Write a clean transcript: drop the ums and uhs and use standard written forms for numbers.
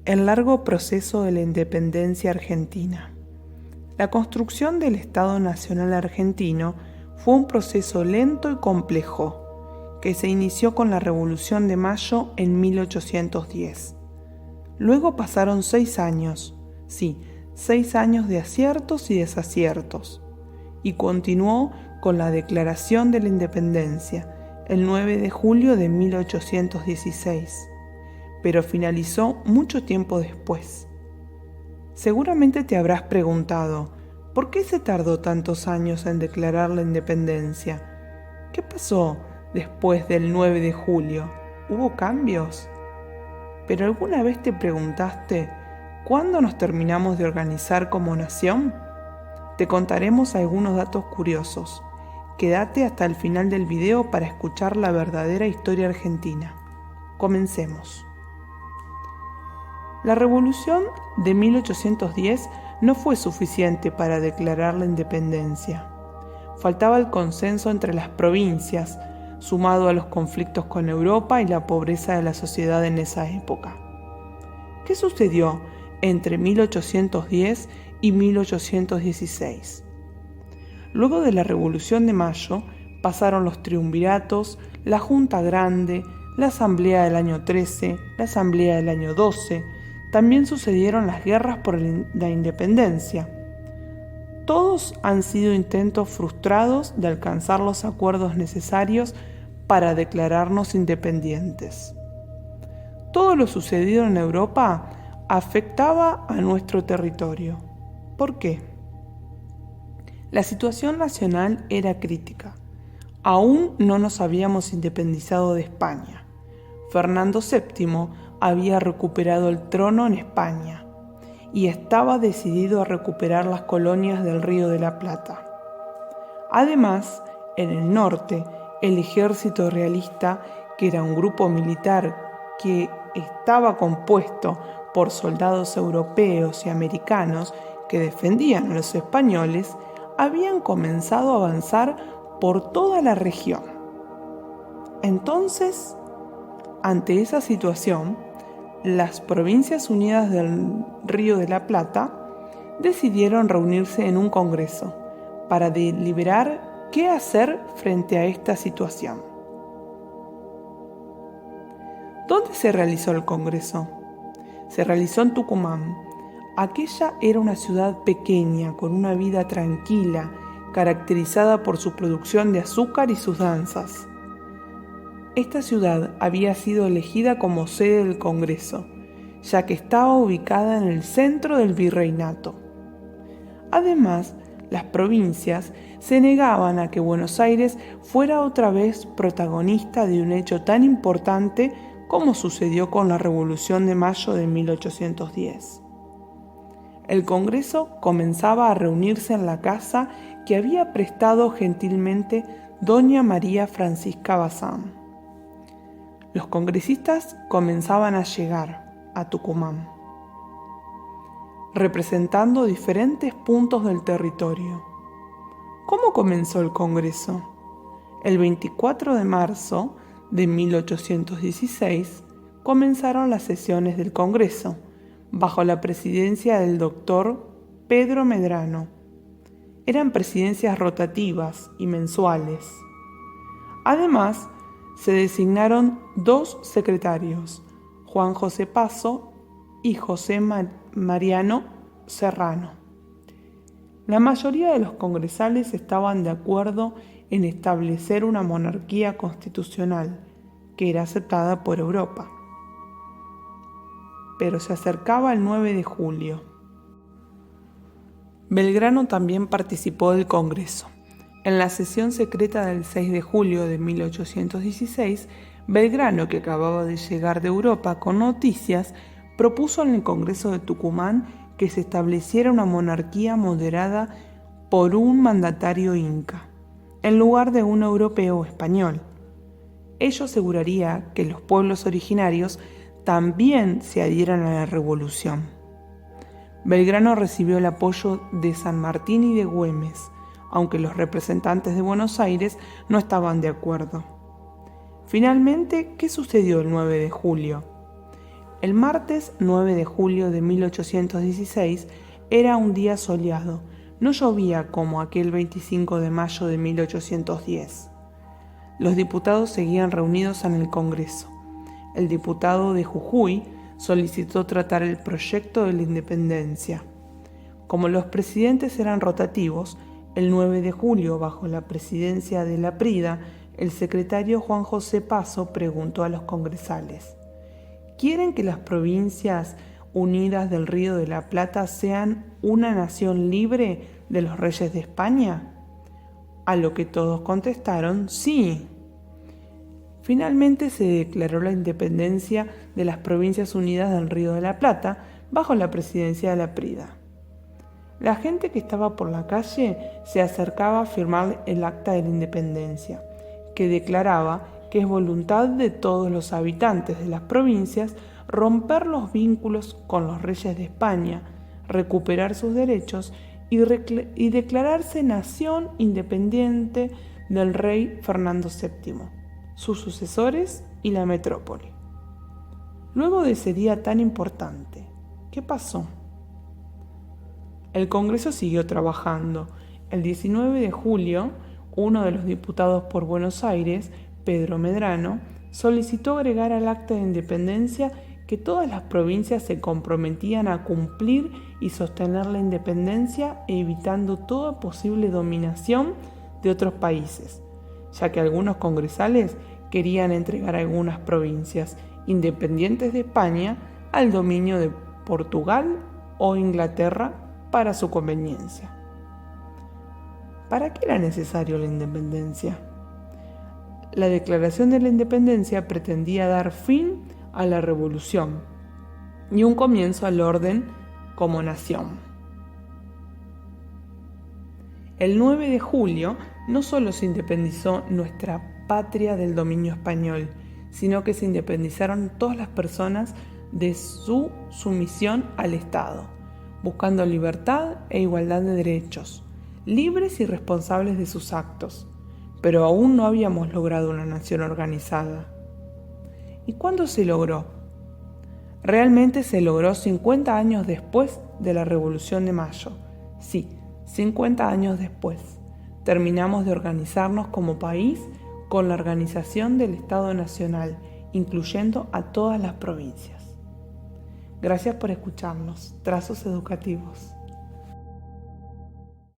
El largo proceso de la independencia argentina. La construcción del Estado Nacional Argentino fue un proceso lento y complejo, que se inició con la Revolución de Mayo en 1810. Luego pasaron 6 años, 6 años de aciertos y desaciertos, y continuó con la Declaración de la Independencia, el 9 de julio de 1816. Pero finalizó mucho tiempo después. Seguramente te habrás preguntado, ¿por qué se tardó tantos años en declarar la independencia? ¿Qué pasó después del 9 de julio? ¿Hubo cambios? ¿Pero alguna vez te preguntaste, ¿cuándo nos terminamos de organizar como nación? Te contaremos algunos datos curiosos. Quédate hasta el final del video para escuchar la verdadera historia argentina. Comencemos. La Revolución de 1810 no fue suficiente para declarar la independencia. Faltaba el consenso entre las provincias, sumado a los conflictos con Europa y la pobreza de la sociedad en esa época. ¿Qué sucedió entre 1810 y 1816? Luego de la Revolución de Mayo pasaron los triunviratos, la Junta Grande, la Asamblea del año 13, la Asamblea del año 12, también sucedieron las guerras por la independencia. Todos han sido intentos frustrados de alcanzar los acuerdos necesarios para declararnos independientes. Todo lo sucedido en Europa afectaba a nuestro territorio. ¿Por qué? La situación nacional era crítica. Aún no nos habíamos independizado de España. Fernando VII había recuperado el trono en España y estaba decidido a recuperar las colonias del Río de la Plata. Además, en el norte, el ejército realista, que era un grupo militar que estaba compuesto por soldados europeos y americanos que defendían a los españoles, habían comenzado a avanzar por toda la región. Entonces, ante esa situación, las Provincias Unidas del Río de la Plata decidieron reunirse en un congreso para deliberar qué hacer frente a esta situación. ¿Dónde se realizó el congreso? Se realizó en Tucumán. Aquella era una ciudad pequeña, con una vida tranquila, caracterizada por su producción de azúcar y sus danzas. Esta ciudad había sido elegida como sede del Congreso, ya que estaba ubicada en el centro del virreinato. Además, las provincias se negaban a que Buenos Aires fuera otra vez protagonista de un hecho tan importante como sucedió con la Revolución de Mayo de 1810. El Congreso comenzaba a reunirse en la casa que había prestado gentilmente doña María Francisca Bazán. Los congresistas comenzaban a llegar a Tucumán, representando diferentes puntos del territorio. ¿Cómo comenzó el Congreso? El 24 de marzo de 1816 comenzaron las sesiones del Congreso, bajo la presidencia del doctor Pedro Medrano. Eran presidencias rotativas y mensuales. Además, se designaron 2 secretarios, Juan José Paso y José Mariano Serrano. La mayoría de los congresales estaban de acuerdo en establecer una monarquía constitucional que era aceptada por Europa. Pero se acercaba el 9 de julio. Belgrano también participó del Congreso. En la sesión secreta del 6 de julio de 1816, Belgrano, que acababa de llegar de Europa con noticias, propuso en el Congreso de Tucumán que se estableciera una monarquía moderada por un mandatario inca, en lugar de un europeo o español. Ello aseguraría que los pueblos originarios también se adhieran a la revolución. Belgrano recibió el apoyo de San Martín y de Güemes, aunque los representantes de Buenos Aires no estaban de acuerdo. Finalmente, ¿qué sucedió el 9 de julio? El martes 9 de julio de 1816 era un día soleado, no llovía como aquel 25 de mayo de 1810. Los diputados seguían reunidos en el Congreso. El diputado de Jujuy solicitó tratar el proyecto de la independencia. Como los presidentes eran rotativos, el 9 de julio, bajo la presidencia de Laprida, el secretario Juan José Paso preguntó a los congresales: ¿quieren que las provincias unidas del Río de la Plata sean una nación libre de los reyes de España? A lo que todos contestaron sí. Finalmente se declaró la independencia de las provincias unidas del Río de la Plata bajo la presidencia de Laprida. La gente que estaba por la calle se acercaba a firmar el acta de la independencia, que declaraba que es voluntad de todos los habitantes de las provincias romper los vínculos con los reyes de España, recuperar sus derechos y declararse nación independiente del rey Fernando VII, sus sucesores y la metrópoli. Luego de ese día tan importante, ¿qué pasó? El Congreso siguió trabajando. El 19 de julio, uno de los diputados por Buenos Aires, Pedro Medrano, solicitó agregar al acta de independencia que todas las provincias se comprometían a cumplir y sostener la independencia, evitando toda posible dominación de otros países, ya que algunos congresales querían entregar algunas provincias independientes de España al dominio de Portugal o Inglaterra para su conveniencia. ¿Para qué era necesario la independencia? La Declaración de la Independencia pretendía dar fin a la revolución y un comienzo al orden como nación. El 9 de julio no solo se independizó nuestra patria del dominio español, sino que se independizaron todas las personas de su sumisión al Estado, buscando libertad e igualdad de derechos, libres y responsables de sus actos. Pero aún no habíamos logrado una nación organizada. ¿Y cuándo se logró? Realmente se logró 50 años después de la Revolución de Mayo. Sí, 50 años después. Terminamos de organizarnos como país con la organización del Estado Nacional, incluyendo a todas las provincias. Gracias por escucharnos. Trazos Educativos.